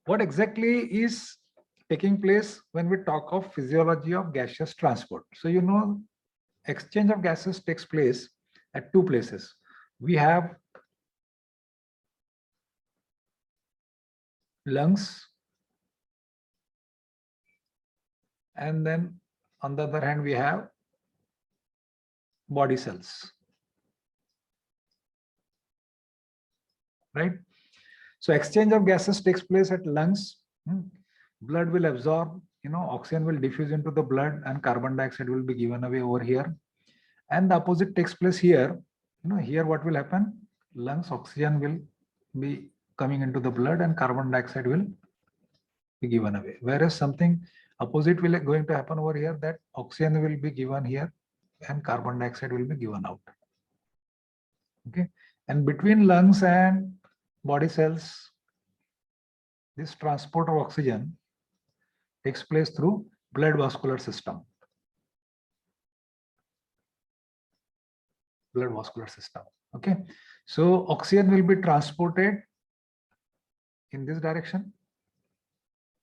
what exactly is taking place when we talk of physiology of gaseous transport? So, exchange of gases takes place at two places. We have lungs, and then on the other hand, we have body cells, right? So exchange of gases takes place at lungs. Blood will absorb, oxygen will diffuse into the blood and carbon dioxide will be given away over here. And the opposite takes place here. Here what will happen? Lungs, oxygen will be coming into the blood and carbon dioxide will be given away. Whereas something opposite will going to happen over here, that oxygen will be given here and carbon dioxide will be given out. Okay. And between lungs and body cells, this transport of oxygen takes place through blood vascular system. Blood vascular system. Okay. So oxygen will be transported in this direction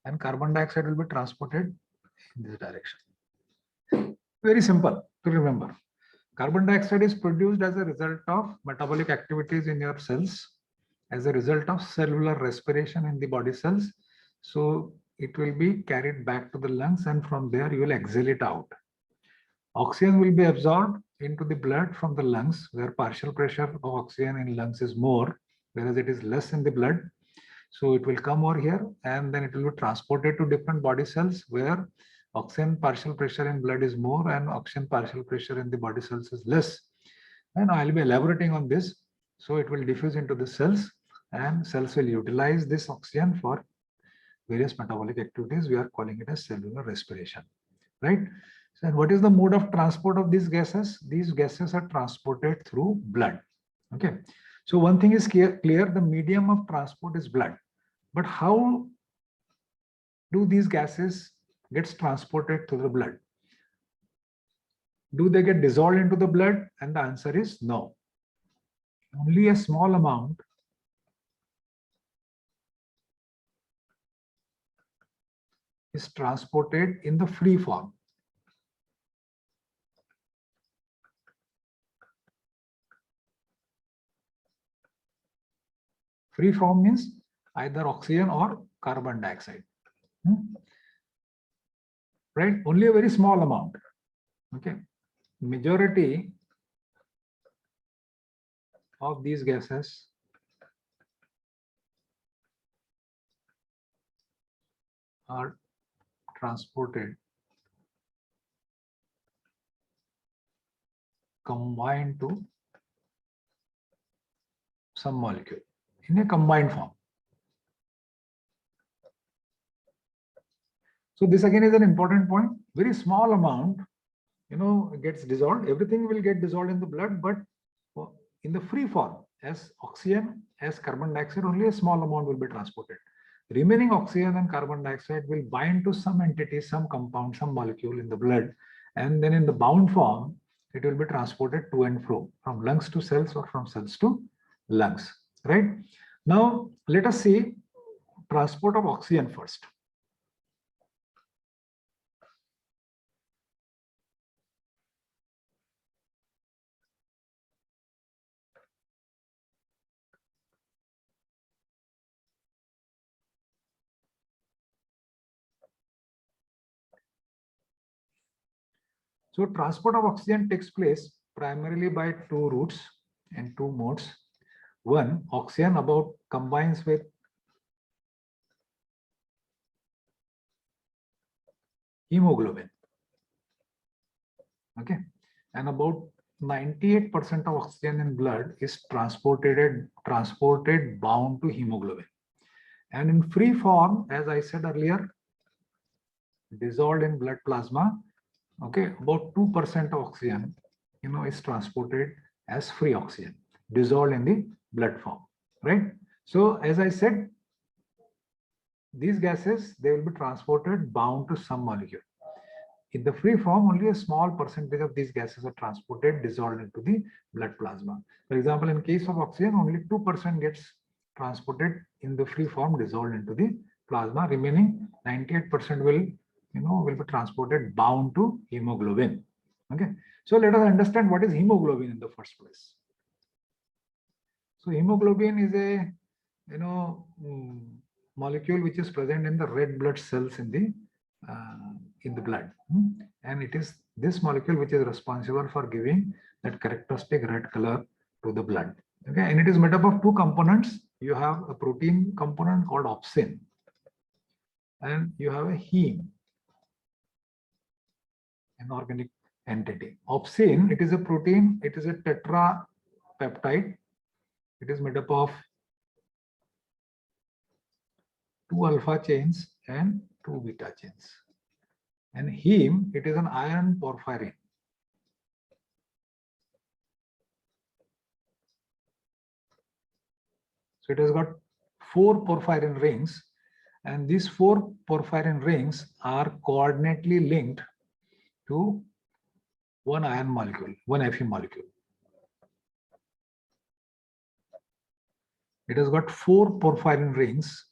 and carbon dioxide will be transported in this direction. Very simple to remember. Carbon dioxide is produced as a result of metabolic activities in your cells, as a result of cellular respiration in the body cells. So it will be carried back to the lungs and from there you will exhale it out. Oxygen will be absorbed into the blood from the lungs, where partial pressure of oxygen in lungs is more, whereas it is less in the blood. So it will come over here and then it will be transported to different body cells where oxygen partial pressure in blood is more and oxygen partial pressure in the body cells is less. And I'll be elaborating on this. So it will diffuse into the cells and cells will utilize this oxygen for various metabolic activities. We are calling it as cellular respiration, right? So what is the mode of transport of these gases? These gases are transported through blood. Okay. So one thing is clear, the medium of transport is blood. But how do these gases get transported through the blood? Do they get dissolved into the blood? And the answer is no. Only a small amount is transported in the free form. Free form means either oxygen or carbon dioxide. Right? Only a very small amount. Okay. Majority of these gases are transported, combined to some molecule in a combined form. So this again is an important point. Very small amount, gets dissolved. Everything will get dissolved in the blood, but in the free form, as oxygen, as carbon dioxide, only a small amount will be transported. Remaining oxygen and carbon dioxide will bind to some entity, some compound, some molecule in the blood, and then in the bound form, it will be transported to and fro, from lungs to cells or from cells to lungs, right? Now, let us see transport of oxygen first. So transport of oxygen takes place primarily by two routes and two modes. One, oxygen combines with hemoglobin. Okay, and about 98% of oxygen in blood is transported bound to hemoglobin. And in free form, as I said earlier, dissolved in blood plasma, okay, about 2% of oxygen, is transported as free oxygen, dissolved in the blood form, right? So as I said, these gases, they will be transported bound to some molecule. In the free form, only a small percentage of these gases are transported, dissolved into the blood plasma. For example, in case of oxygen, only 2% gets transported in the free form, dissolved into the plasma. Remaining 98% will, will be transported bound to hemoglobin. Okay. So let us understand what is hemoglobin in the first place. So hemoglobin is a, molecule which is present in the red blood cells in the blood. And it is this molecule which is responsible for giving that characteristic red color to the blood. Okay. And it is made up of two components. You have a protein component called opsin, and you have a heme, an organic entity. Opsin, it is a protein, it is a tetrapeptide. It is made up of 2 alpha chains and 2 beta chains. And heme, it is an iron porphyrin. So it has got 4 porphyrin rings, and these 4 porphyrin rings are coordinately linked to one iron molecule, one Fe molecule. It has got 4 porphyrin rings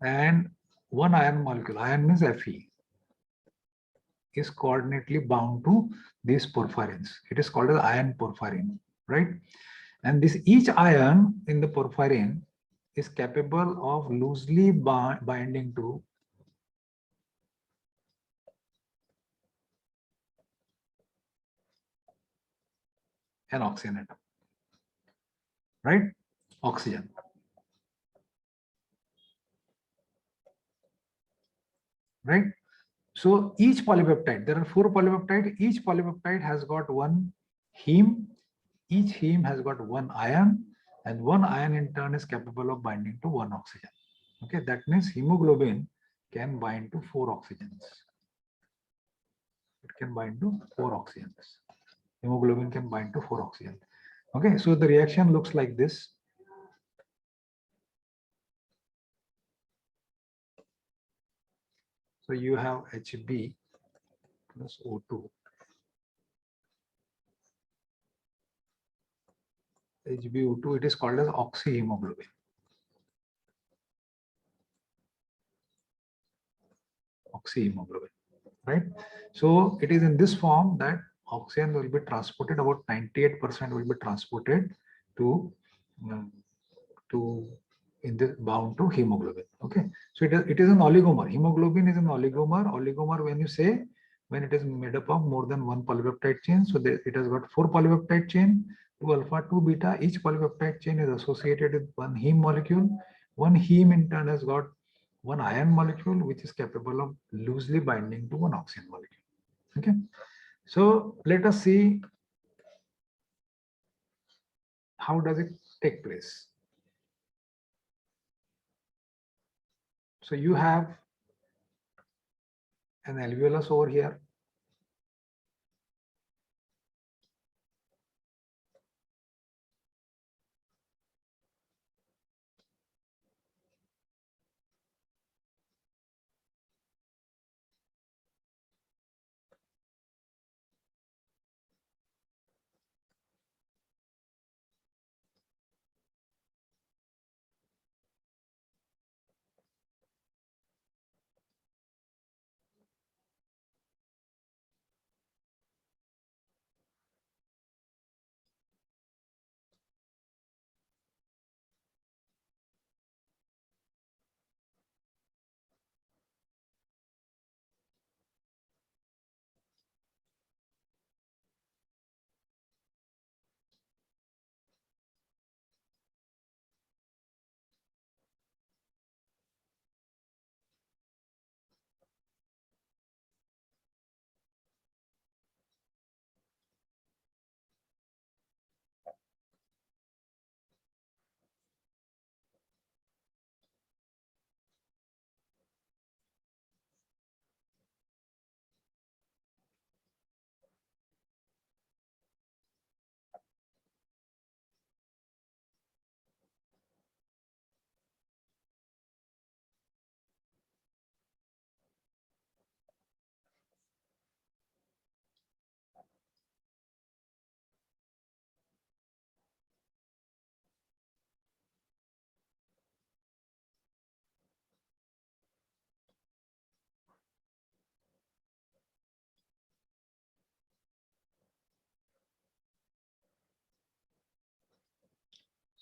and one iron molecule. Iron means Fe is coordinately bound to these porphyrins. It is called as iron porphyrin, right? And this each ion in the porphyrin is capable of loosely binding to an oxygen atom, right? Oxygen. Right? So each polypeptide, there are 4 polypeptides, each polypeptide has got one heme, each heme has got one ion, and one ion in turn is capable of binding to one oxygen. Okay, that means hemoglobin can bind to 4 oxygens. It can bind to 4 oxygens. Hemoglobin can bind to 4 oxygens. Okay, so the reaction looks like this. So you have Hb plus O2. HbO2, it is called as oxyhemoglobin. Oxyhemoglobin, right? So it is in this form that oxygen will be transported, about 98% will be transported to in the bound to hemoglobin. Okay, so it is an oligomer. Hemoglobin is an oligomer. Oligomer, when you say, when it is made up of more than one polypeptide chain, so it has got 4 polypeptide chain, 2 alpha, 2 beta. Each polypeptide chain is associated with one heme molecule. One heme in turn has got one iron molecule which is capable of loosely binding to one oxygen molecule. Okay, so let us see how does it take place. So you have an alveolus over here.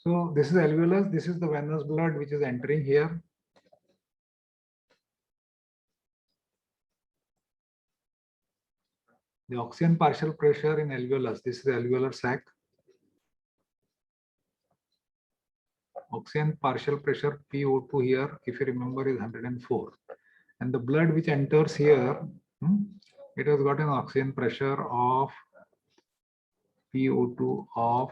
So this is alveolus, this is the venous blood which is entering here. The oxygen partial pressure in alveolus, this is the alveolar sac. Oxygen partial pressure PO2 here, if you remember, is 104. And the blood which enters here, it has got an oxygen pressure of PO2 of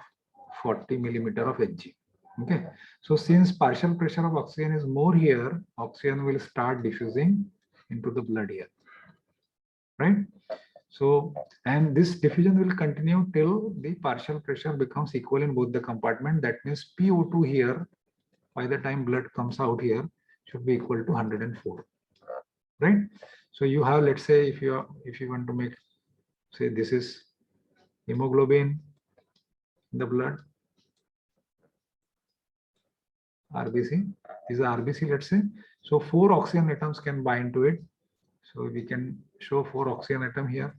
40 millimeter of Hg. Okay, so since partial pressure of oxygen is more here, oxygen will start diffusing into the blood here, right? So, and this diffusion will continue till the partial pressure becomes equal in both the compartment. That means PO2 here, by the time blood comes out here, should be equal to 104, right? So you have, let's say, if you want to make, say, this is hemoglobin in the blood, RBC. This is RBC, let's say. So 4 oxygen atoms can bind to it. So we can show 4 oxygen atom here.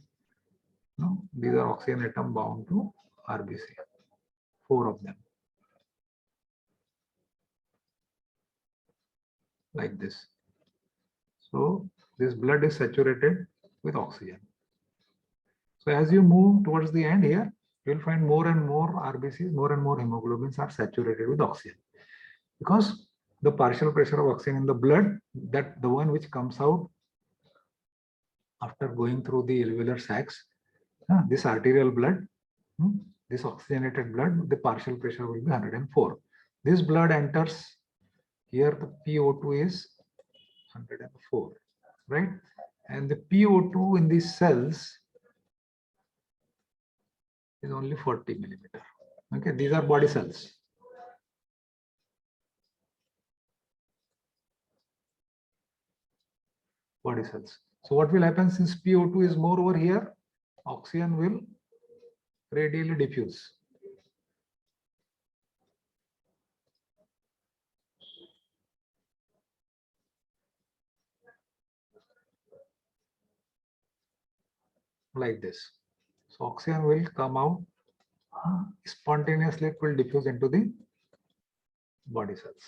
No, these are oxygen atom bound to RBC. 4 of them. Like this. So this blood is saturated with oxygen. So as you move towards the end here, you will find more and more RBCs, more and more hemoglobins are saturated with oxygen. Because the partial pressure of oxygen in the blood, that the one which comes out after going through the alveolar sacs, this arterial blood, this oxygenated blood, the partial pressure will be 104. This blood enters here, the PO2 is 104, right? And the PO2 in these cells is only 40 millimeter. Okay, these are body cells. Body cells. So what will happen, since PO2 is more over here, oxygen will radially diffuse. Like this. So oxygen will come out spontaneously, it will diffuse into the body cells.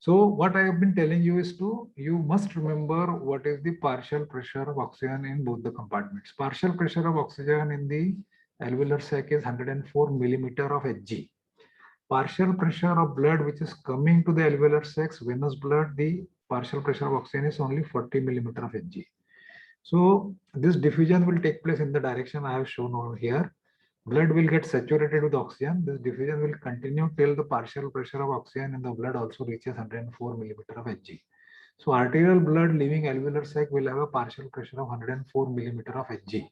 So what I have been telling you is you must remember what is the partial pressure of oxygen in both the compartments. Partial pressure of oxygen in the alveolar sac is 104 millimeter of Hg. Partial pressure of blood which is coming to the alveolar sacs, venous blood, the partial pressure of oxygen is only 40 millimeter of Hg. So this diffusion will take place in the direction I have shown over here. Blood will get saturated with oxygen. This diffusion will continue till the partial pressure of oxygen in the blood also reaches 104 millimeter of Hg. So arterial blood leaving alveolar sac will have a partial pressure of 104 millimeter of Hg.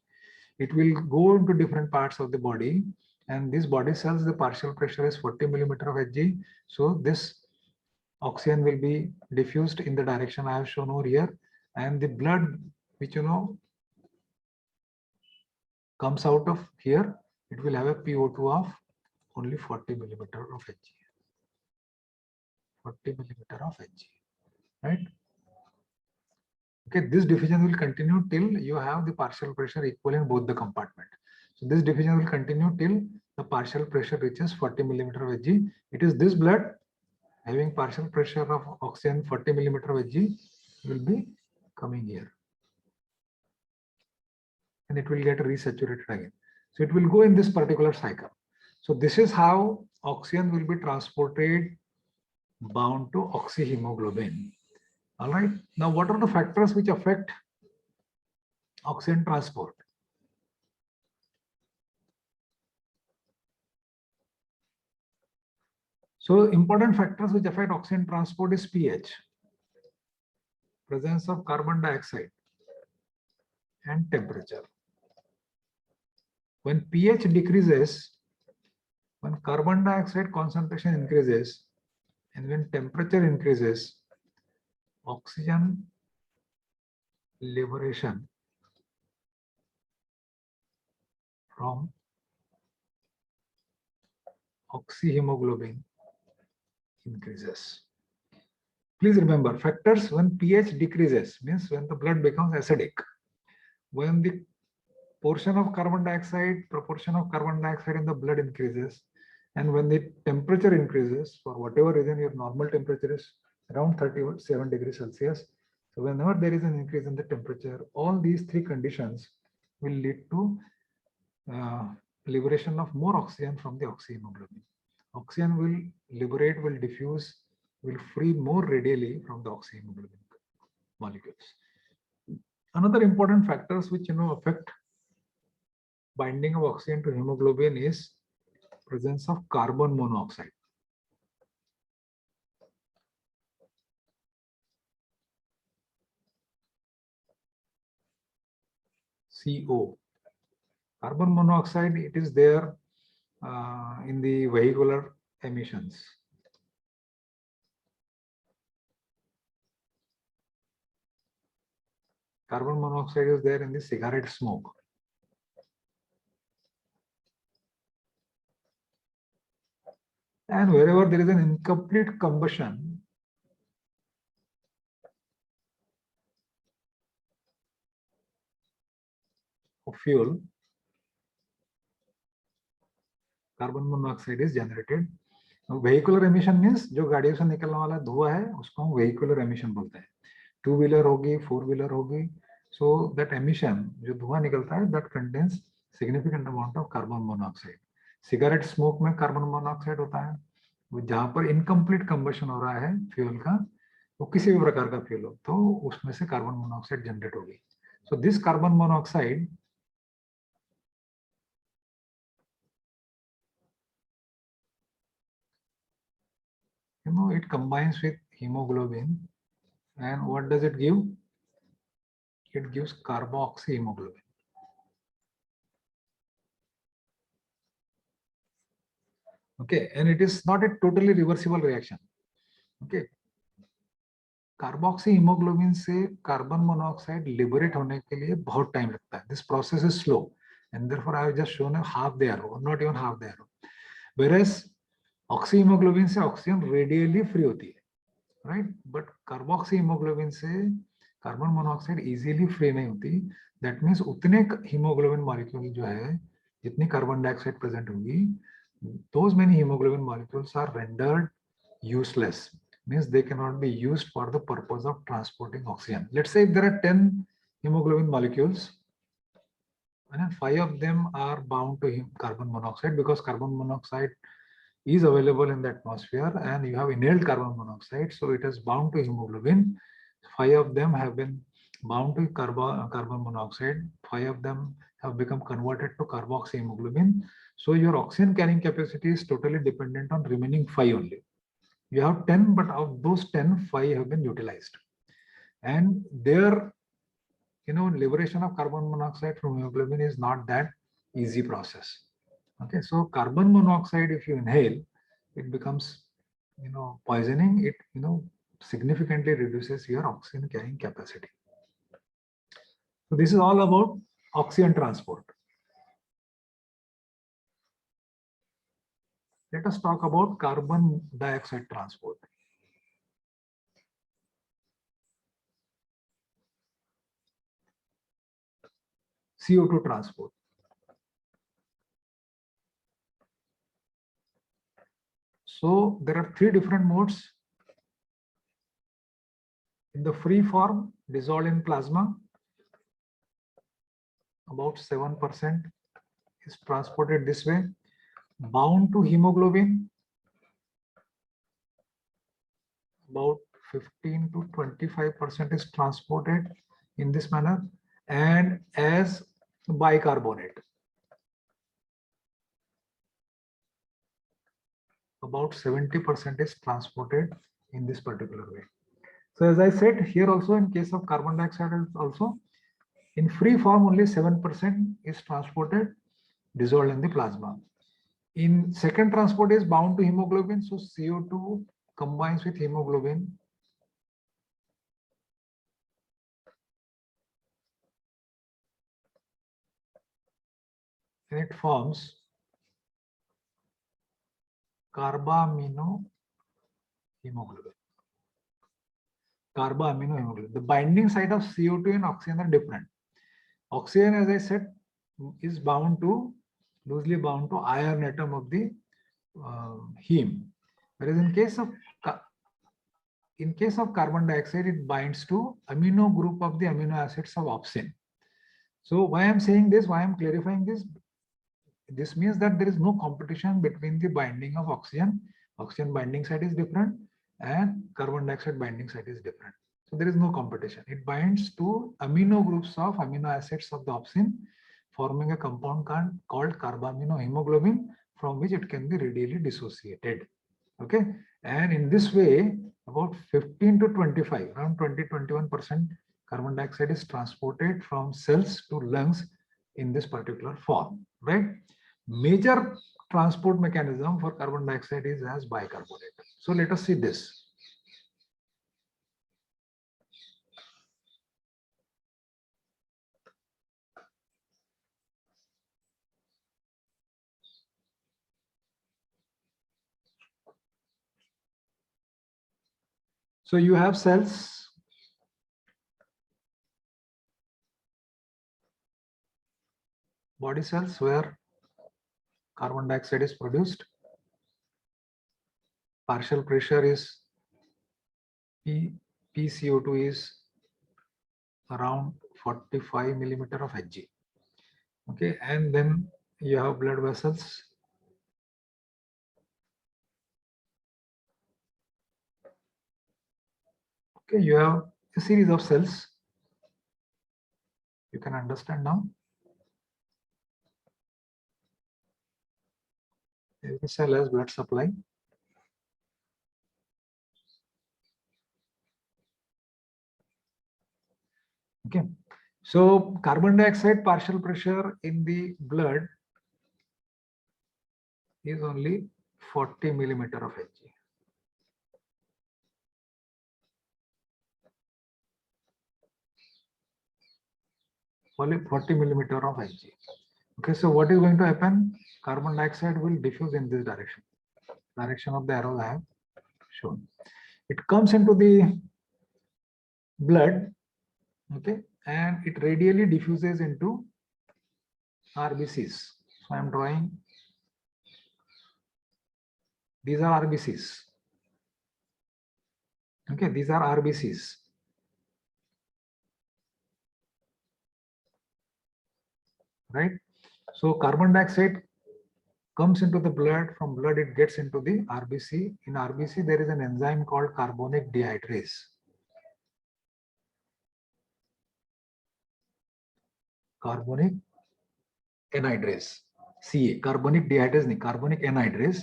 It will go into different parts of the body, and these body cells, the partial pressure is 40 millimeter of Hg. So this oxygen will be diffused in the direction I have shown over here, and the blood which comes out of here, it will have a PO2 of only 40 millimeter of Hg. 40 millimeter of Hg, right? Okay, this diffusion will continue till you have the partial pressure equal in both the compartment. So this diffusion will continue till the partial pressure reaches 40 millimeter of Hg. It is this blood having partial pressure of oxygen 40 millimeter of Hg will be coming here. And it will get resaturated again. So it will go in this particular cycle. So this is how oxygen will be transported bound to oxyhemoglobin. All right. Now, what are the factors which affect oxygen transport? So important factors which affect oxygen transport is pH, presence of carbon dioxide, and temperature. When pH decreases, when carbon dioxide concentration increases, and when temperature increases, oxygen liberation from oxyhemoglobin increases. Please remember, factors when pH decreases means when the blood becomes acidic, when the proportion of carbon dioxide in the blood increases, And when the temperature increases, for whatever reason, your normal temperature is around 37 degrees Celsius. So whenever there is an increase in the temperature, all these three conditions will lead to liberation of more oxygen from the oxyhemoglobin. Oxygen will liberate, will diffuse, will free more readily from the oxyhemoglobin molecules. Another important factors which affect binding of oxygen to hemoglobin is presence of carbon monoxide. CO. Carbon monoxide, it is there in the vehicular emissions. Carbon monoxide is there in the cigarette smoke. And wherever there is an incomplete combustion, of fuel, carbon monoxide is generated. Vehicular emission means जो गाड़ियों से निकलने वाला धुआं है उसको हम vehicular emission बोलते हैं. 2-wheeler होगी, 4-wheeler होगी. So that emission जो धुआं निकलता है that contains significant amount of carbon monoxide. Cigarette smoke में carbon monoxide होता है. जहाँ पर incomplete combustion हो रहा है fuel का, वो किसी भी प्रकार का fuel हो तो उसमें से carbon monoxide generate होगी. So this carbon monoxide it combines with hemoglobin, and what does it give? It gives carboxyhemoglobin. Okay, and it is not a totally reversible reaction. Okay, carboxyhaemoglobin से carbon monoxide liberate होने के लिए बहुत time लगता है. This process is slow and therefore I have just shown a half the arrow, or not even half the arrow. Whereas oxyhaemoglobin से oxygen radially free होती है, राइट, बट कार्बोक्सीहीमोग्लोबिन से कार्बन मोनोऑक्साइड इजीली फ्री नहीं होती. That means उतने haemoglobin molecule जो है, जितनी कार्बन डाइऑक्साइड प्रेजेंट होगी, those many hemoglobin molecules are rendered useless. Means they cannot be used for the purpose of transporting oxygen. Let's say if there are 10 hemoglobin molecules and 5 of them are bound to carbon monoxide, because carbon monoxide is available in the atmosphere and you have inhaled carbon monoxide, so it is bound to hemoglobin. 5 of them have been bound to carbon monoxide, 5 of them have become converted to carboxyhemoglobin. So your oxygen carrying capacity is totally dependent on remaining 5 only. You have 10, but of those 10, 5 have been utilized, and their liberation of carbon monoxide from hemoglobin is not that easy process. Okay, so carbon monoxide, if you inhale, it becomes poisoning. It significantly reduces your oxygen carrying capacity. So this is all about oxygen transport. Let us talk about carbon dioxide transport. CO2 transport. So there are 3 different modes. In the free form, dissolved in plasma, about 7% is transported this way. Bound to hemoglobin, about 15 to 25% is transported in this manner, and as bicarbonate, about 70% is transported in this particular way. So as I said, here also in case of carbon dioxide also, in free form only 7% is transported, dissolved in the plasma. In second transport is bound to hemoglobin, so CO2 combines with hemoglobin, and it forms carbaminohemoglobin. Carbaminohemoglobin. The binding site of CO2 and oxygen are different. Oxygen, as I said, is bound to, loosely bound to iron atom of the heme. Whereas in case of carbon dioxide, it binds to amino group of the amino acids of opsin. So why I'm saying this, why I'm clarifying this, this means that there is no competition between the binding of oxygen. Oxygen binding site is different and carbon dioxide binding site is different. So there is no competition. It binds to amino groups of amino acids of the opsin, forming a compound called carbaminohemoglobin, from which it can be readily dissociated. Okay, and in this way, about 15 to 25, around 20-21% carbon dioxide is transported from cells to lungs in this particular form, right? Major transport mechanism for carbon dioxide is as bicarbonate. So let us see this. So you have cells, body cells, where carbon dioxide is produced. Partial pressure is PCO2 is around 45 millimeter of Hg. Okay, and then you have blood vessels. Okay, you have a series of cells. You can understand now. Every cell has blood supply. Okay, so carbon dioxide partial pressure in the blood is only 40 millimeter of Hg. Only 40 millimeter of Hg. Okay, so what is going to happen? Carbon dioxide will diffuse in this direction. Direction of the arrow I have shown. It comes into the blood, okay, and it radially diffuses into RBCs. So I am drawing, these are RBCs. Okay, these are RBCs. Right? So carbon dioxide comes into the blood, from blood it gets into the RBC. In RBC there is an enzyme called carbonic dehydrase. Carbonic anhydrase, CA, carbonic dehydrase, carbonic anhydrase.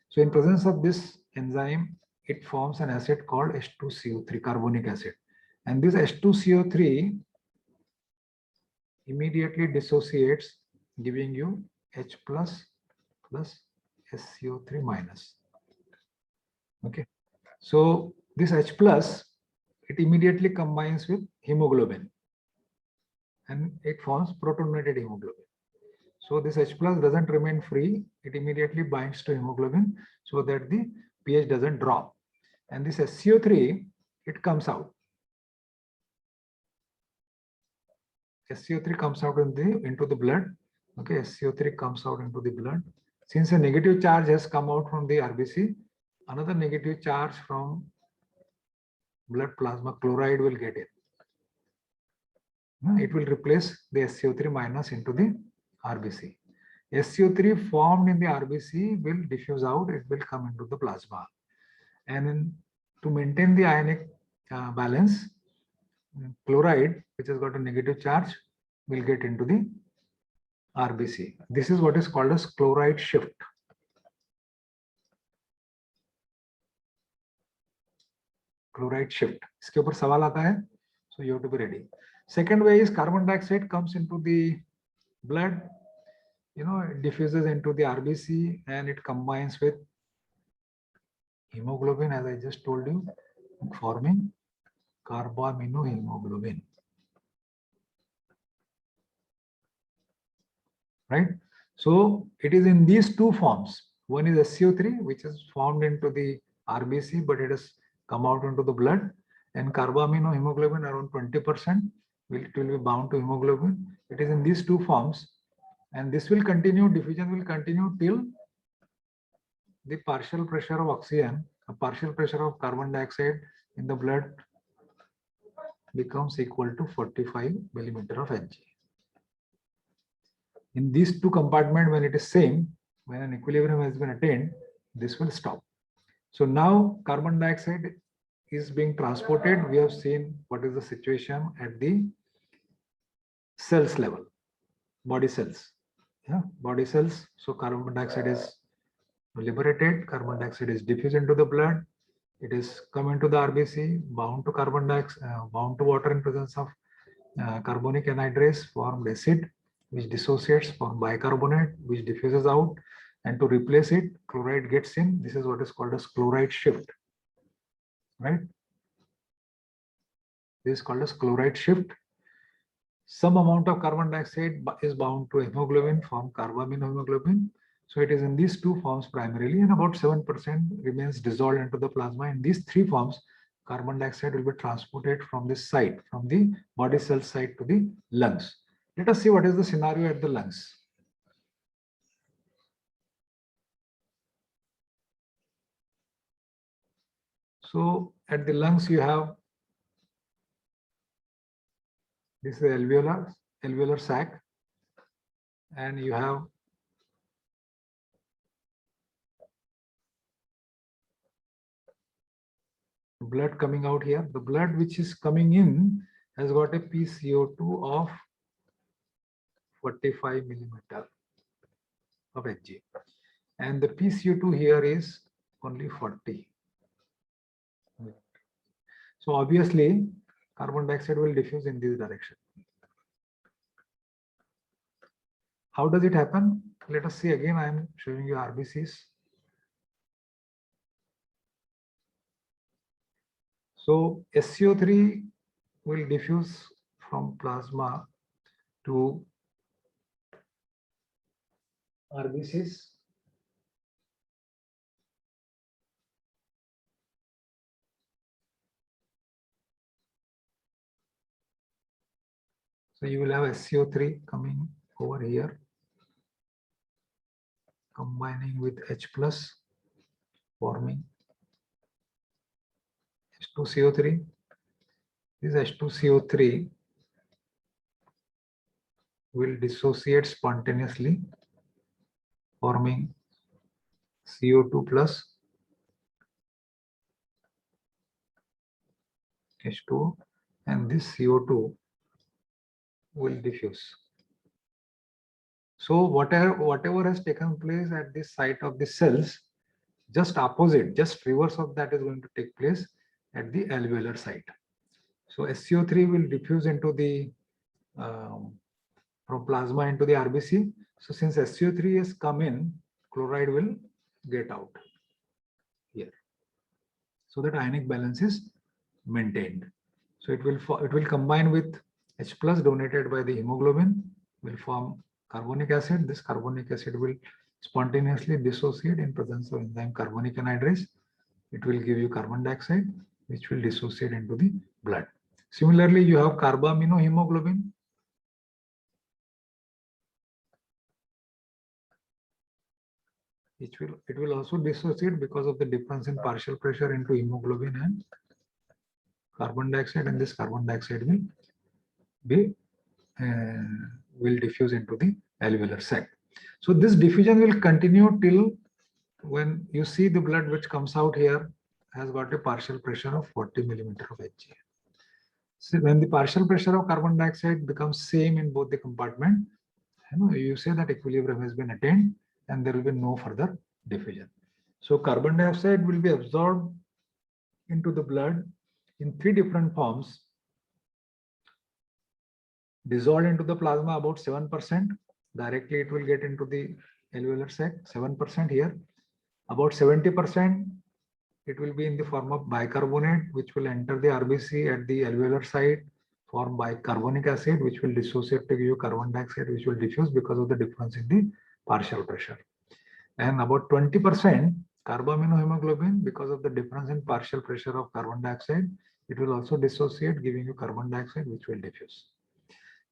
So in presence of this enzyme, it forms an acid called H2CO3, carbonic acid. And this H2CO3 immediately dissociates, giving you H plus SCO3 minus. Okay. So this H plus, it immediately combines with hemoglobin and it forms protonated hemoglobin. So this H plus doesn't remain free. It immediately binds to hemoglobin so that the pH doesn't drop. And this SCO3, it comes out. SCO3 comes out into the blood. Okay, SCO3 comes out into the blood. Since a negative charge has come out from the RBC, another negative charge from blood plasma chloride will get it. It will replace the SCO3 minus into the RBC. SCO3 formed in the RBC will diffuse out, it will come into the plasma. And to maintain the ionic balance, chloride, which has got a negative charge, will get into the RBC. This is what is called as chloride shift. Chloride shift. इसके ऊपर सवाल आता है, so you have to be ready. Second way is carbon dioxide comes into the blood, it diffuses into the RBC and it combines with hemoglobin, as I just told you, forming carbaminohemoglobin. Right? So it is in these two forms. One is SCO3, which is formed into the RBC, but it has come out into the blood, and carbaminohemoglobin around 20%. It will be bound to hemoglobin. It is in these two forms, and this will continue, diffusion will continue till the partial pressure of oxygen, a partial pressure of carbon dioxide in the blood becomes equal to 45 millimeter of Hg. In these two compartments, when it is same, when an equilibrium has been attained, this will stop. So now carbon dioxide is being transported. We have seen what is the situation at the cells level, body cells. Yeah, body cells. So carbon dioxide is liberated, carbon dioxide is diffused into the blood. It is come into the RBC, bound to carbon dioxide, bound to water in presence of carbonic anhydrase, formed acid, which dissociates, form bicarbonate, which diffuses out, and to replace it, chloride gets in. This is what is called as chloride shift, right? This is called as chloride shift. Some amount of carbon dioxide is bound to hemoglobin, form carbaminohemoglobin. So it is in these two forms primarily, and about 7% remains dissolved into the plasma. In these three forms, carbon dioxide will be transported from this site, from the body cell site to the lungs. Let us see what is the scenario at the lungs. So at the lungs, you have this is the alveolar sac, and you have blood coming out here. The blood which is coming in has got a PCO2 of 45 millimeter of Hg, and the PCO2 here is only 40. So obviously carbon dioxide will diffuse in this direction. How does it happen? Let us see again. I am showing you RBCs. So SCO3 will diffuse from plasma to RBCs. So you will have SCO3 coming over here, combining with H plus, forming H2CO3. This H2CO3 will dissociate spontaneously, forming CO2 plus H2, and this CO2 will diffuse. So whatever has taken place at this site of the cells, just opposite, just reverse of that is going to take place at the alveolar site. So SCO3 will diffuse into the from plasma into the RBC. So since SCO3 has come in, chloride will get out here, so that ionic balance is maintained. So it will combine with H plus donated by the hemoglobin, will form carbonic acid. This carbonic acid will spontaneously dissociate in presence of enzyme carbonic anhydrase. It will give you carbon dioxide, which will dissociate into the blood. Similarly, you have carbaminohemoglobin. It will also dissociate because of the difference in partial pressure into hemoglobin and carbon dioxide, and this carbon dioxide will diffuse into the alveolar sac. So this diffusion will continue till when you see the blood which comes out here has got a partial pressure of 40 millimeter of Hg. So when the partial pressure of carbon dioxide becomes same in both the compartment, you say that equilibrium has been attained and there will be no further diffusion. So carbon dioxide will be absorbed into the blood in three different forms. Dissolved into the plasma about 7%. Directly it will get into the alveolar sac, 7% here. About 70% it will be in the form of bicarbonate, which will enter the RBC at the alveolar site, formed by carbonic acid, which will dissociate to give you carbon dioxide, which will diffuse because of the difference in the partial pressure. And about 20% carbaminohemoglobin, because of the difference in partial pressure of carbon dioxide, it will also dissociate, giving you carbon dioxide, which will diffuse.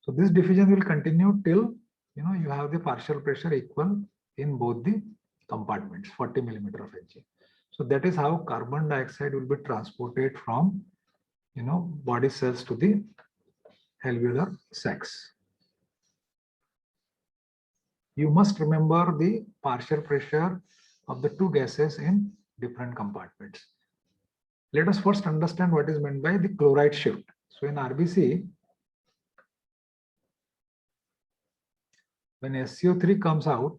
So this diffusion will continue till you have the partial pressure equal in both the compartments, 40 millimeter of Hg. So that is how carbon dioxide will be transported from, body cells to the alveolar sacs. You must remember the partial pressure of the two gases in different compartments. Let us first understand what is meant by the chloride shift. So in RBC, when SCO3 comes out,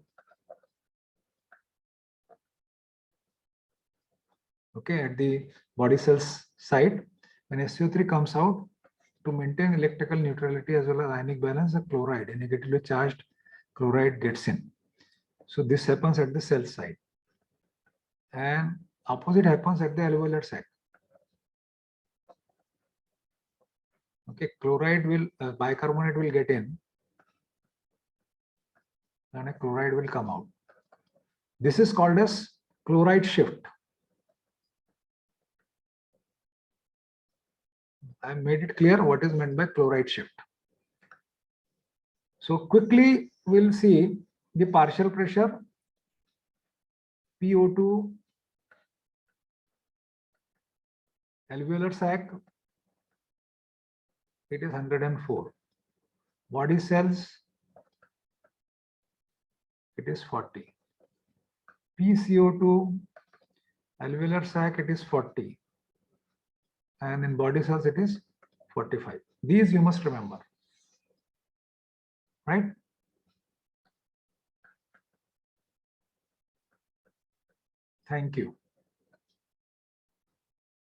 okay, at the body cells site, when SCO3 comes out, to maintain electrical neutrality as well as ionic balance, the chloride, a negatively charged chloride gets in. So this happens at the cell site, and opposite happens at the alveolar sac. Okay, chloride will, bicarbonate will get in, and a chloride will come out. This is called as chloride shift. I made it clear what is meant by chloride shift. So quickly we'll see the partial pressure PO2 alveolar sac, it is 104. Body cells, it is 40. PCO2 alveolar sac, it is 40. And in body cells, it is 45. These you must remember, right? Thank you.